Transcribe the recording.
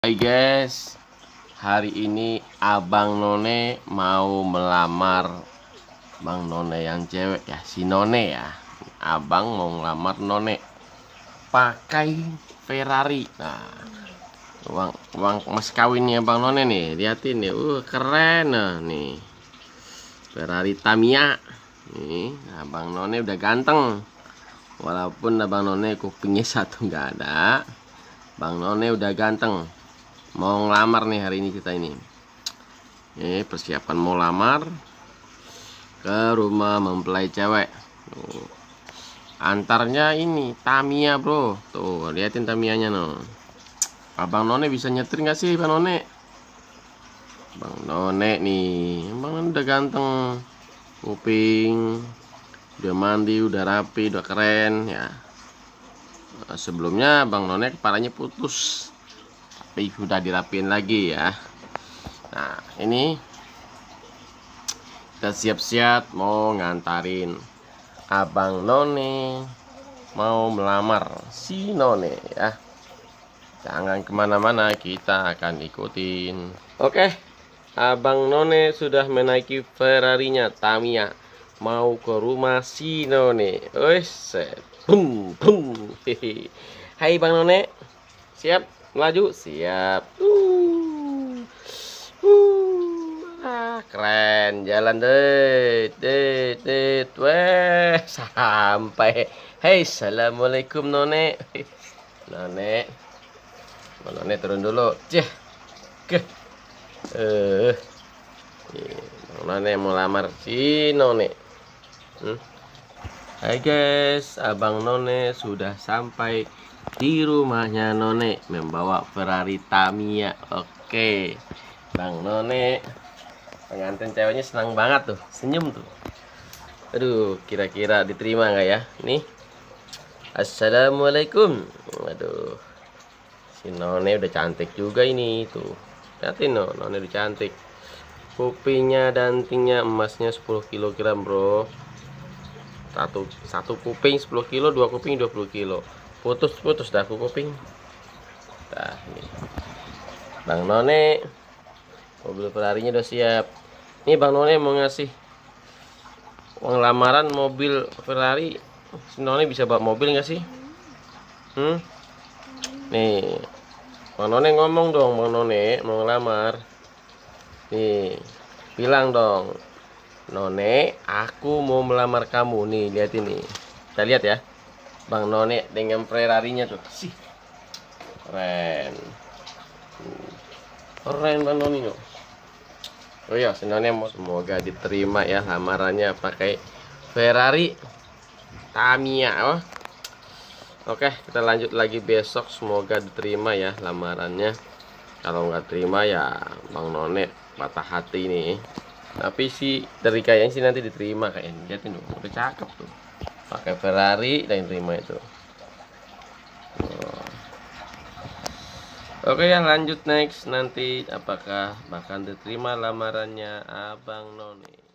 Hai guys, hari ini Abang None mau melamar Bang None yang cewek ya, si None ya. Abang mau melamar None pakai Ferrari. Nah, uang mas kawinnya Bang None nih, liatin nih, keren nah nih, Ferrari Tamiya. Nih, Abang None udah ganteng. Walaupun Abang None kupingnya satu nggak ada, Bang None udah ganteng. Mau ngelamar nih hari ini kita ini. Persiapan mau lamar ke rumah mempelai cewek. Tuh. Antarnya ini Tamiya bro. Tuh liatin Tamiyanya no. Abang None bisa nyetir nggak sih Bang None? Bang None nih, Bang None udah ganteng. Kuping udah mandi, udah rapi, udah keren ya. Sebelumnya Bang None kepalanya putus, tapi sudah dirapiin lagi ya. Nah ini kita siap-siap mau ngantarin Abang None mau melamar si None ya. Jangan kemana-mana, kita akan ikutin. Oke, Abang None sudah menaiki Ferrarinya Tamiya mau ke rumah si None. Bum bum. Hai Bang None, siap melaju? Siap. Keren, jalan deh. Weh, sampai. Hei, assalamualaikum None. None, None turun dulu. None mau lamar si None. Hai guys, Abang None sudah sampai di rumahnya None membawa Ferrari Tamiya. Oke, Bang None, pengantin ceweknya senang banget tuh, senyum tuh. Aduh, kira-kira diterima nggak ya? Nih, assalamualaikum. Waduh, si None udah cantik juga ini tuh. Lihatin no, None udah cantik. Kupingnya dan tingnya emasnya 10 kg bro. Satu kuping 10 kilo, dua kuping 20 kilo. Putus dah kuping. Nah, ini Bang None, mobil Ferrarinya udah siap. Ini Bang None mau ngasih uang lamaran mobil Ferrari. Si None bisa bawa mobil nggak sih? Nih, Bang None ngomong dong, Bang None mau ngelamar. Nih, bilang dong, None, aku mau melamar kamu nih. Lihat ini, kita lihat ya, Bang None dengan Ferrarinya tuh, sih keren, keren Bang None tuh. Oh ya, None mau, semoga diterima ya lamarannya pakai Ferrari Tamiya. Oke, kita lanjut lagi besok, semoga diterima ya lamarannya. Kalau nggak terima ya Bang None patah hati nih. Tapi sih dari kayaknya sih nanti diterima kayaknya. Lihatin tuh, udah cakep tuh, pakai Ferrari dan terima itu. Oke ya, lanjut next, nanti apakah bakal diterima lamarannya Abang None.